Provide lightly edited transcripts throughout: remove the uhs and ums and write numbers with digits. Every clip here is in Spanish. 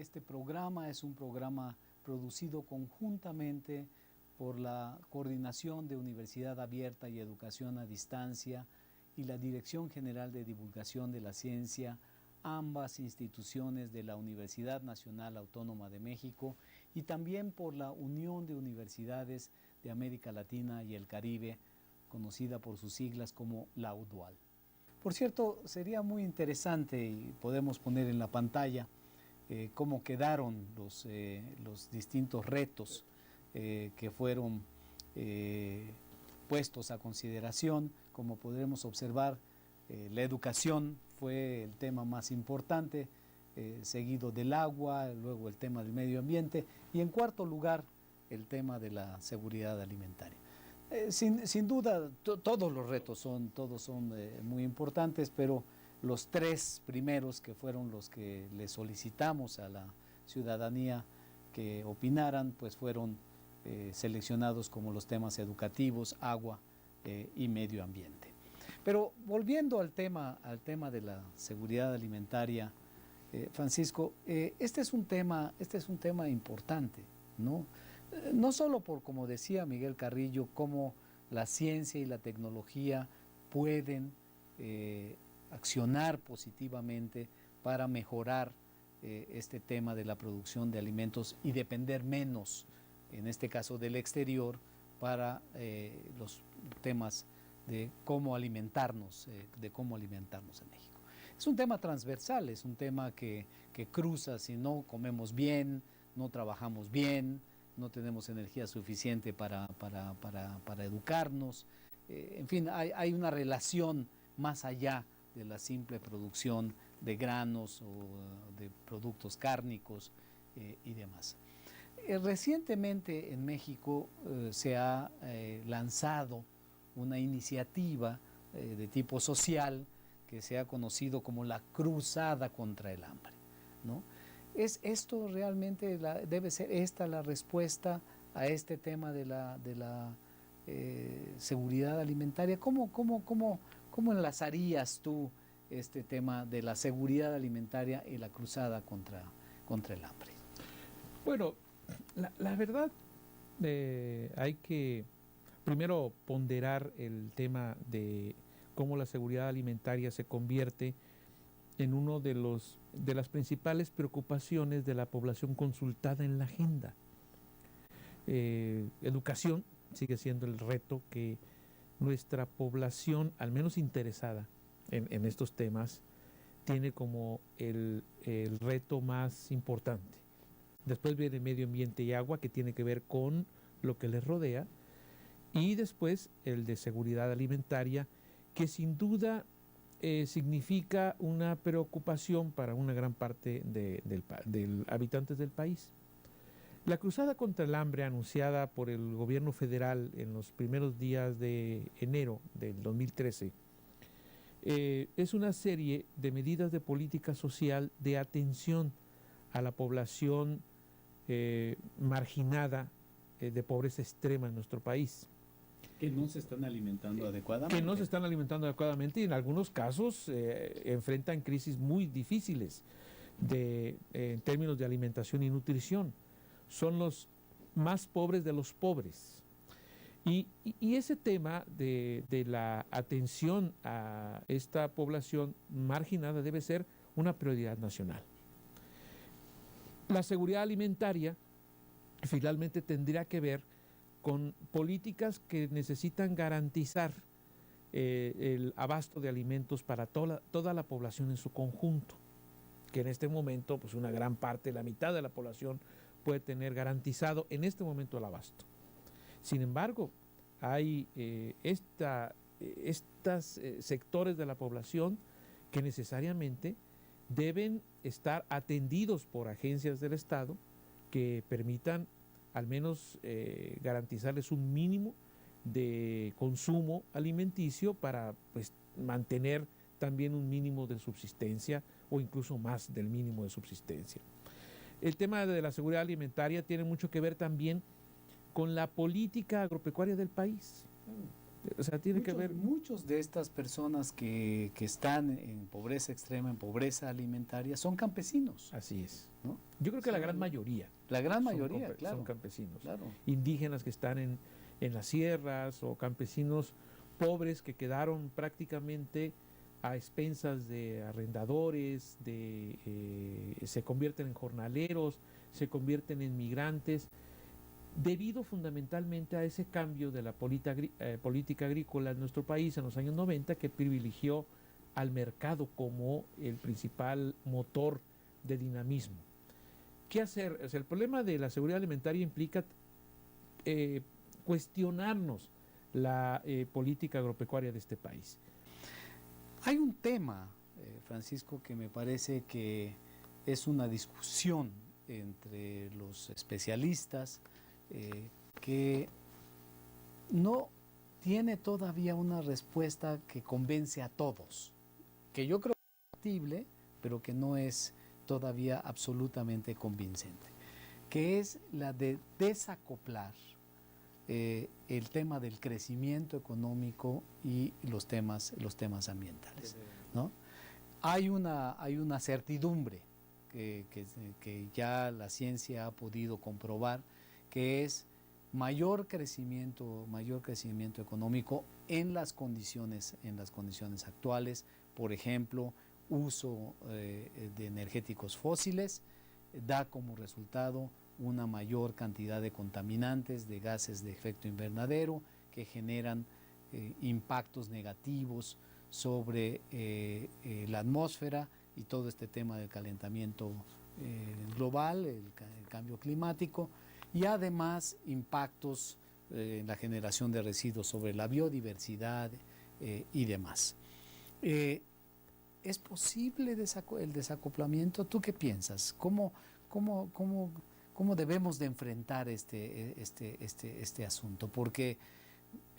este programa es un programa producido conjuntamente por la Coordinación de Universidad Abierta y Educación a Distancia y la Dirección General de Divulgación de la Ciencia, ambas instituciones de la Universidad Nacional Autónoma de México, y también por la Unión de Universidades de América Latina y el Caribe, conocida por sus siglas como la UDUAL. Por cierto, sería muy interesante, y podemos poner en la pantalla, cómo quedaron los distintos retos que fueron puestos a consideración. Como podremos observar, la educación fue el tema más importante, seguido del agua, luego el tema del medio ambiente y en cuarto lugar el tema de la seguridad alimentaria. Sin duda, todos los retos son muy importantes, pero los tres primeros, que fueron los que le solicitamos a la ciudadanía que opinaran, pues fueron seleccionados como los temas educativos, agua y medio ambiente. Pero volviendo al tema de la seguridad alimentaria, Francisco, este es un tema importante, ¿no? No solo por, como decía Miguel Carrillo, cómo la ciencia y la tecnología pueden accionar positivamente para mejorar este tema de la producción de alimentos y depender menos, en este caso del exterior, para los temas de cómo alimentarnos en México. Es un tema transversal, es un tema que cruza. Si no comemos bien, no trabajamos bien, no tenemos energía suficiente para educarnos. En fin, hay una relación más allá de la simple producción de granos o de productos cárnicos y demás. Recientemente en México se ha lanzado una iniciativa de tipo social que se ha conocido como la Cruzada contra el Hambre, ¿no? ¿Es esto realmente, debe ser esta la respuesta a este tema de la seguridad alimentaria? ¿Cómo enlazarías tú este tema de la seguridad alimentaria y la cruzada contra el hambre? Bueno, la verdad, hay que primero ponderar el tema de cómo la seguridad alimentaria se convierte en uno de las principales preocupaciones de la población consultada en la agenda. Educación sigue siendo el reto que nuestra población, al menos interesada en estos temas, tiene como el reto más importante. Después viene medio ambiente y agua, que tiene que ver con lo que les rodea, y después el de seguridad alimentaria, que sin duda significa una preocupación para una gran parte de habitantes del país. La cruzada contra el hambre, anunciada por el gobierno federal en los primeros días de enero del 2013, es una serie de medidas de política social de atención a la población marginada de pobreza extrema en nuestro país. Que no se están alimentando adecuadamente. Que no se están alimentando adecuadamente y en algunos casos enfrentan crisis muy difíciles en términos de alimentación y nutrición. Son los más pobres de los pobres. Y ese tema de la atención a esta población marginada debe ser una prioridad nacional. La seguridad alimentaria finalmente tendría que ver con políticas que necesitan garantizar el abasto de alimentos para toda la población en su conjunto, que en este momento, pues una gran parte, la mitad de la población puede tener garantizado en este momento el abasto. Sin embargo, hay estos sectores de la población que necesariamente deben estar atendidos por agencias del Estado que permitan al menos garantizarles un mínimo de consumo alimenticio para pues mantener también un mínimo de subsistencia o incluso más del mínimo de subsistencia. El tema de la seguridad alimentaria tiene mucho que ver también con la política agropecuaria del país. O sea, tiene que ver... Muchos de estas personas que están en pobreza extrema, en pobreza alimentaria, son campesinos, Así es. ¿no? Yo creo que la Son- gran mayoría La gran mayoría, claro. son campesinos. Claro. Indígenas que están en las sierras o campesinos pobres que quedaron prácticamente a expensas de arrendadores, se convierten en jornaleros, se convierten en migrantes, debido fundamentalmente a ese cambio de la política agrícola en nuestro país en los años 90, que privilegió al mercado como el principal motor de dinamismo. ¿Qué hacer? O sea, el problema de la seguridad alimentaria implica cuestionarnos la política agropecuaria de este país. Hay un tema, Francisco, que me parece que es una discusión entre los especialistas que no tiene todavía una respuesta que convence a todos, que yo creo que es factible, pero que no es todavía absolutamente convincente, que es la de desacoplar el tema del crecimiento económico y los temas ambientales, ¿no? Hay una certidumbre que ya la ciencia ha podido comprobar, que es mayor crecimiento económico en las condiciones actuales. Por ejemplo, uso de energéticos fósiles da como resultado una mayor cantidad de contaminantes, de gases de efecto invernadero, que generan impactos negativos sobre la atmósfera y todo este tema del calentamiento global, el cambio climático, y además impactos en la generación de residuos sobre la biodiversidad y demás. ¿Es posible el desacoplamiento? ¿Tú qué piensas? ¿Cómo debemos de enfrentar este asunto? Porque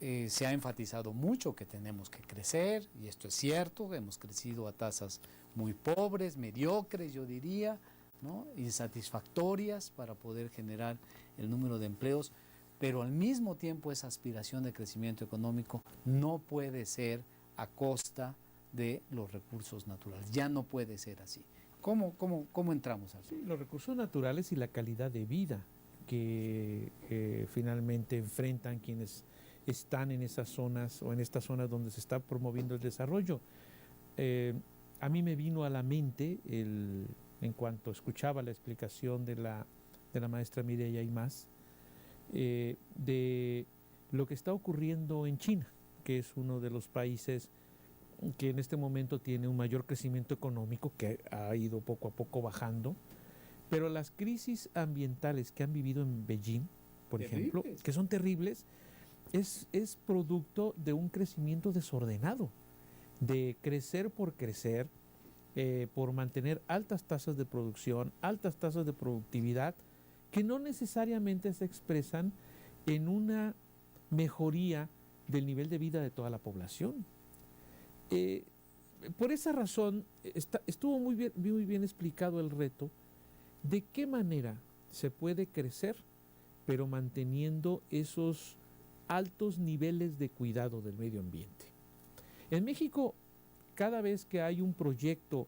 se ha enfatizado mucho que tenemos que crecer, y esto es cierto, hemos crecido a tasas muy pobres, mediocres, yo diría, ¿no? Insatisfactorias para poder generar el número de empleos, pero al mismo tiempo esa aspiración de crecimiento económico no puede ser a costa de los recursos naturales, ya no puede ser así. ¿Cómo entramos al Sí, los recursos naturales y la calidad de vida que finalmente enfrentan quienes están en esas zonas o en estas zonas donde se está promoviendo el desarrollo. A mí me vino a la mente, en cuanto escuchaba la explicación de la maestra Mireya y más, de lo que está ocurriendo en China, que es uno de los países que en este momento tiene un mayor crecimiento económico, que ha ido poco a poco bajando, pero las crisis ambientales que han vivido en Beijing, por ejemplo, que son terribles, es producto de un crecimiento desordenado, de crecer por crecer, por mantener altas tasas de producción, altas tasas de productividad, que no necesariamente se expresan en una mejoría del nivel de vida de toda la población. Por esa razón estuvo muy bien explicado el reto de qué manera se puede crecer, pero manteniendo esos altos niveles de cuidado del medio ambiente. En México, cada vez que hay un proyecto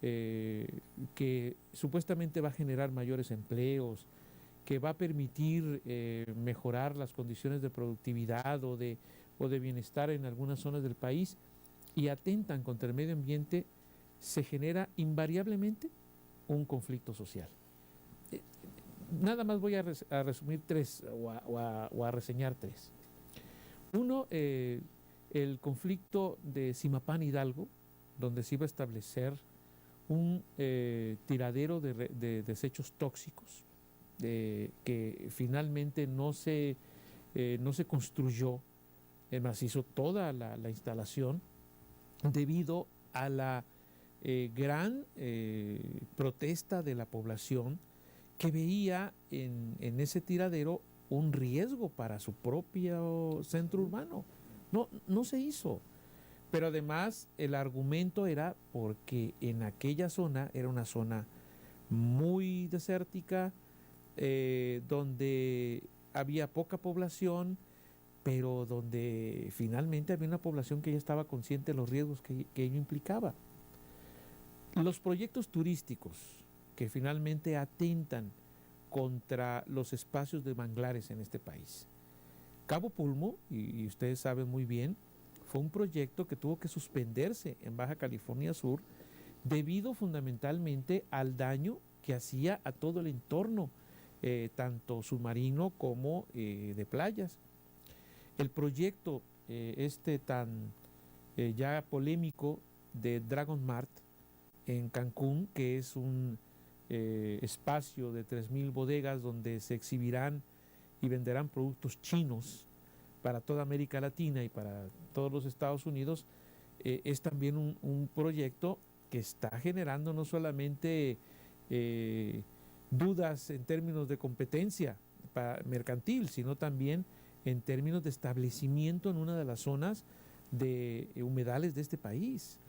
que supuestamente va a generar mayores empleos, que va a permitir mejorar las condiciones de productividad o de bienestar en algunas zonas del país y atentan contra el medio ambiente, se genera invariablemente un conflicto social. Nada más voy a resumir tres o a reseñar tres. Uno, el conflicto de Zimapán Hidalgo, donde se iba a establecer un tiradero de desechos tóxicos que finalmente no se construyó, además hizo toda la instalación debido a la gran protesta de la población que veía en ese tiradero un riesgo para su propio centro urbano. No se hizo. Pero además el argumento era porque en aquella zona era una zona muy desértica, donde había poca población pero donde finalmente había una población que ya estaba consciente de los riesgos que ello implicaba. Los proyectos turísticos que finalmente atentan contra los espacios de manglares en este país. Cabo Pulmo, y ustedes saben muy bien, fue un proyecto que tuvo que suspenderse en Baja California Sur debido fundamentalmente al daño que hacía a todo el entorno, tanto submarino como de playas. El proyecto tan ya polémico de Dragon Mart en Cancún, que es un espacio de 3,000 bodegas donde se exhibirán y venderán productos chinos para toda América Latina y para todos los Estados Unidos, es también un proyecto que está generando no solamente dudas en términos de competencia mercantil, sino también en términos de establecimiento en una de las zonas de humedales de este país.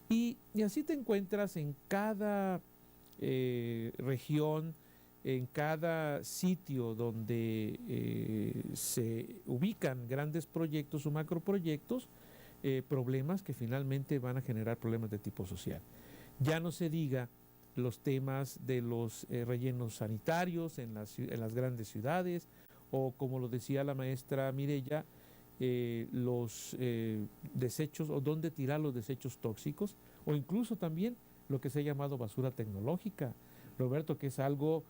Y así te encuentras en cada región, en cada sitio donde se ubican grandes proyectos o macroproyectos, problemas que finalmente van a generar problemas de tipo social. Ya no se diga los temas de los rellenos sanitarios en las grandes ciudades, o como lo decía la maestra Mireya, los desechos, o dónde tirar los desechos tóxicos, o incluso también lo que se ha llamado basura tecnológica, Roberto, que es algo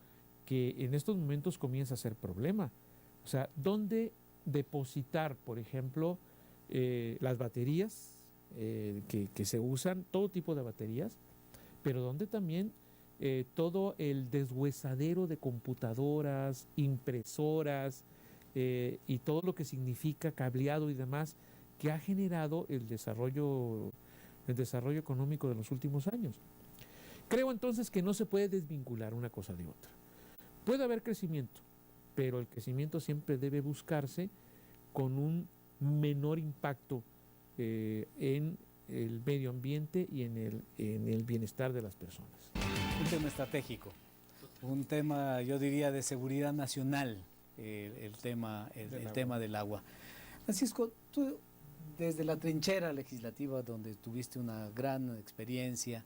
que en estos momentos comienza a ser problema. O sea, ¿dónde depositar, por ejemplo, las baterías que se usan, todo tipo de baterías, pero donde también todo el deshuesadero de computadoras, impresoras y todo lo que significa cableado y demás que ha generado el desarrollo económico de los últimos años? Creo entonces que no se puede desvincular una cosa de otra. Puede haber crecimiento, pero el crecimiento siempre debe buscarse con un menor impacto en el medio ambiente y en el bienestar de las personas. Un tema estratégico, un tema, yo diría, de seguridad nacional, el tema del agua. Francisco, tú desde la trinchera legislativa donde tuviste una gran experiencia,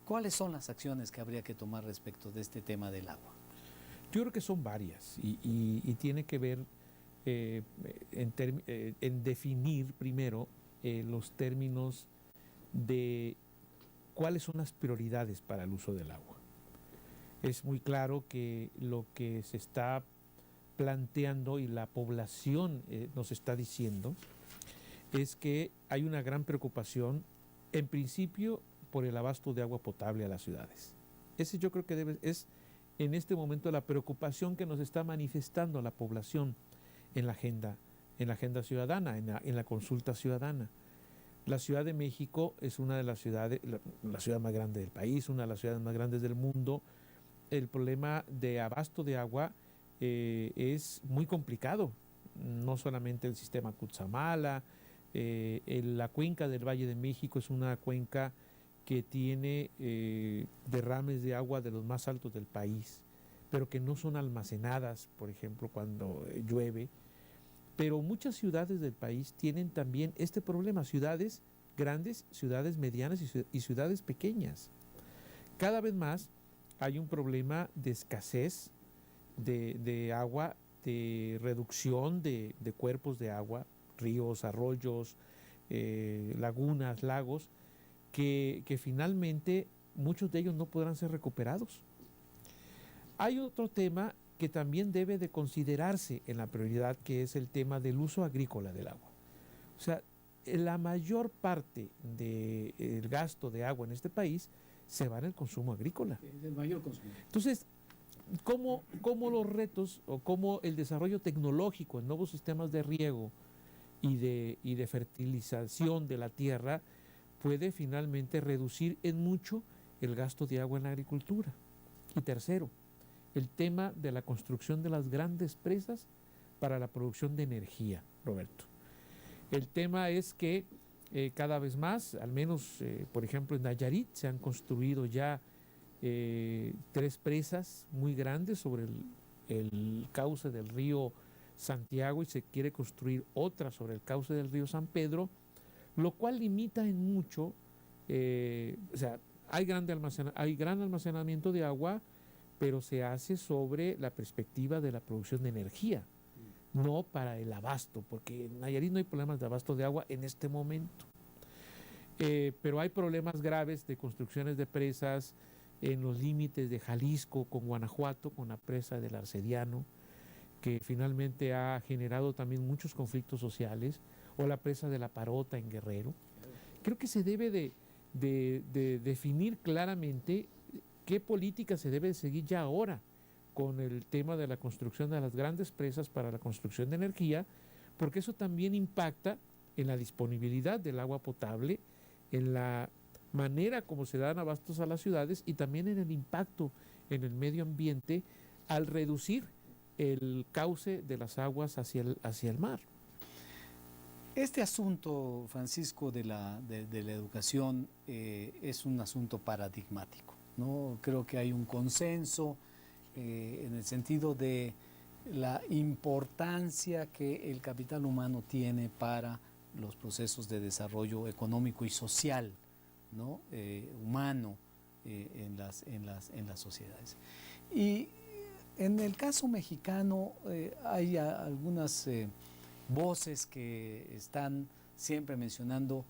¿cuáles son las acciones que habría que tomar respecto de este tema del agua? Yo creo que son varias y tiene que ver en definir primero los términos de cuáles son las prioridades para el uso del agua. Es muy claro que lo que se está planteando y la población nos está diciendo es que hay una gran preocupación, en principio, por el abasto de agua potable a las ciudades. Ese yo creo que es en este momento la preocupación que nos está manifestando la población en la agenda ciudadana, en la consulta ciudadana. La Ciudad de México es una de las ciudades, la ciudad más grande del país, una de las ciudades más grandes del mundo. El problema de abasto de agua es muy complicado. No solamente el sistema Cutzamala, la cuenca del Valle de México es una cuenca que tiene derrames de agua de los más altos del país, pero que no son almacenadas, por ejemplo, cuando llueve. Pero muchas ciudades del país tienen también este problema, ciudades grandes, ciudades medianas y ciudades pequeñas. Cada vez más hay un problema de escasez de agua, de reducción de cuerpos de agua, ríos, arroyos, lagunas, lagos, que finalmente muchos de ellos no podrán ser recuperados. Hay otro tema que también debe de considerarse en la prioridad, que es el tema del uso agrícola del agua. O sea, la mayor parte del gasto de agua en este país se va en el consumo agrícola. Es el mayor consumo. Entonces, ¿cómo los retos o cómo el desarrollo tecnológico en nuevos sistemas de riego y de fertilización de la tierra puede finalmente reducir en mucho el gasto de agua en la agricultura? Y tercero, el tema de la construcción de las grandes presas para la producción de energía, Roberto. El tema es que cada vez más, al menos por ejemplo en Nayarit, se han construido ya 3 presas muy grandes sobre el cauce del río Santiago y se quiere construir otra sobre el cauce del río San Pedro, lo cual limita en mucho, o sea, hay gran almacenamiento de agua, pero se hace sobre la perspectiva de la producción de energía, no para el abasto, porque en Nayarit no hay problemas de abasto de agua en este momento. Pero hay problemas graves de construcciones de presas en los límites de Jalisco con Guanajuato, con la presa del Arcediano, que finalmente ha generado también muchos conflictos sociales, o la presa de la Parota en Guerrero. Creo que se debe de definir claramente qué política se debe seguir ya ahora con el tema de la construcción de las grandes presas para la construcción de energía, porque eso también impacta en la disponibilidad del agua potable, en la manera como se dan abastos a las ciudades y también en el impacto en el medio ambiente al reducir el cauce de las aguas hacia el mar. Este asunto, Francisco, de la educación es un asunto paradigmático, ¿no? Creo que hay un consenso en el sentido de la importancia que el capital humano tiene para los procesos de desarrollo económico y social, ¿no? Humano en las sociedades. Y en el caso mexicano hay algunas voces que están siempre mencionando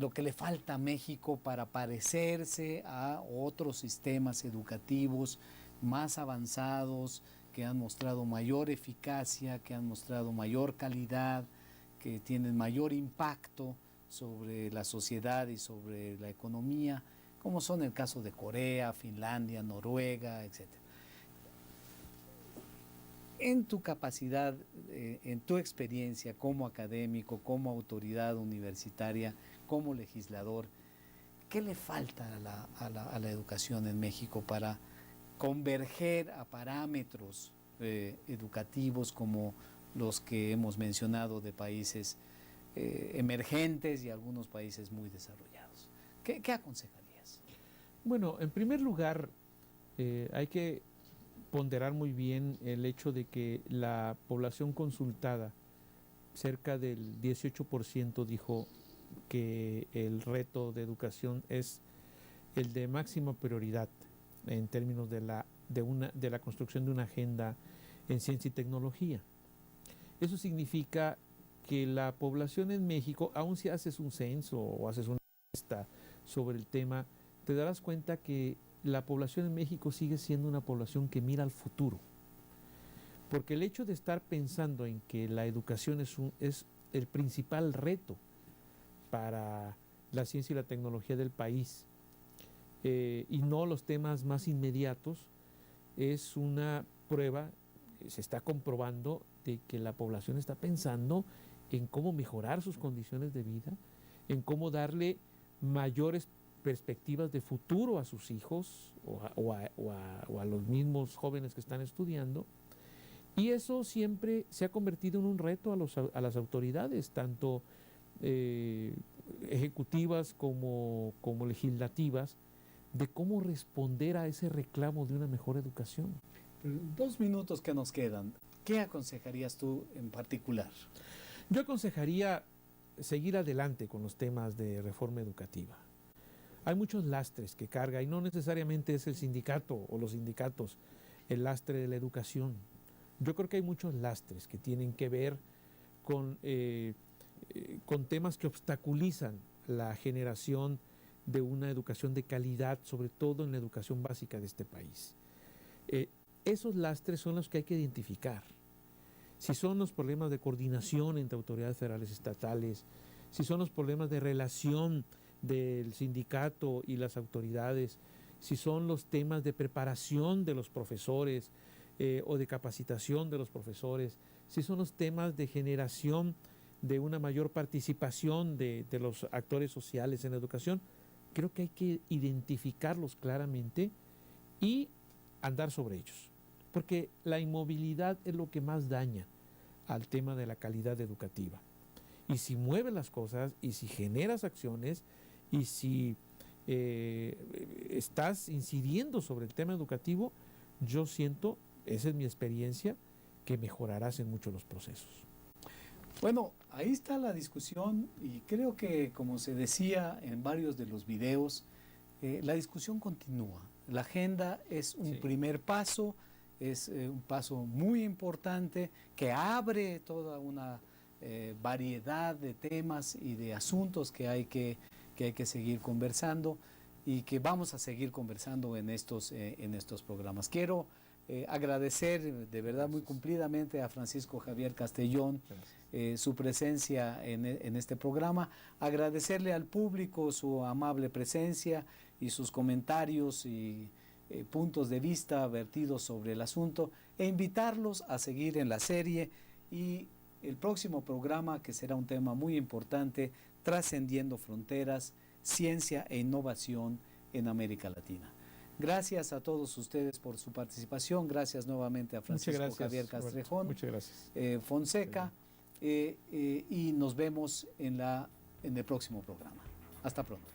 lo que le falta a México para parecerse a otros sistemas educativos más avanzados, que han mostrado mayor eficacia, que han mostrado mayor calidad, que tienen mayor impacto sobre la sociedad y sobre la economía, como son el caso de Corea, Finlandia, Noruega, etc. En tu capacidad, en tu experiencia como académico, como autoridad universitaria, como legislador, ¿qué le falta a la educación en México para converger a parámetros educativos como los que hemos mencionado de países emergentes y algunos países muy desarrollados? ¿Qué aconsejarías? Bueno, en primer lugar, hay que ponderar muy bien el hecho de que la población consultada, cerca del 18%, dijo que el reto de educación es el de máxima prioridad en términos de la construcción de una agenda en ciencia y tecnología. Eso significa que la población en México, aun si haces un censo o haces una encuesta sobre el tema, te darás cuenta que la población en México sigue siendo una población que mira al futuro. Porque el hecho de estar pensando en que la educación es el principal reto para la ciencia y la tecnología del país, y no los temas más inmediatos, es una prueba, se está comprobando de que la población está pensando en cómo mejorar sus condiciones de vida, en cómo darle mayores perspectivas de futuro a sus hijos o a los mismos jóvenes que están estudiando. Y eso siempre se ha convertido en un reto a las autoridades, tanto ejecutivas como legislativas, de cómo responder a ese reclamo de una mejor educación. 2 minutos que nos quedan, ¿qué aconsejarías tú en particular? Yo aconsejaría seguir adelante con los temas de reforma educativa. Hay muchos lastres que carga y no necesariamente es el sindicato o los sindicatos el lastre de la educación. Yo creo que hay muchos lastres que tienen que ver con temas que obstaculizan la generación de una educación de calidad, sobre todo en la educación básica de este país. Esos lastres son los que hay que identificar. Si son los problemas de coordinación entre autoridades federales y estatales, si son los problemas de relación del sindicato y las autoridades, si son los temas de preparación de los profesores o de capacitación de los profesores, si son los temas de generación de una mayor participación de los actores sociales en la educación, creo que hay que identificarlos claramente y andar sobre ellos, porque la inmovilidad es lo que más daña al tema de la calidad educativa. Y si mueves las cosas y si generas acciones y si estás incidiendo sobre el tema educativo, yo siento, esa es mi experiencia, que mejorarás en muchos los procesos. Bueno, ahí está la discusión y creo que, como se decía en varios de los videos, la discusión continúa. La agenda es un primer paso, es un paso muy importante que abre toda una variedad de temas y de asuntos que hay que seguir conversando y que vamos a seguir conversando en estos programas. Quiero agradecer de verdad muy cumplidamente a Francisco Javier Castellón su presencia en este programa, agradecerle al público su amable presencia y sus comentarios y puntos de vista vertidos sobre el asunto e invitarlos a seguir en la serie y el próximo programa, que será un tema muy importante, Trascendiendo Fronteras, Ciencia e Innovación en América Latina. Gracias a todos ustedes por su participación. Gracias nuevamente a Francisco Javier Castrejón, Fonseca, y nos vemos en el próximo programa. Hasta pronto.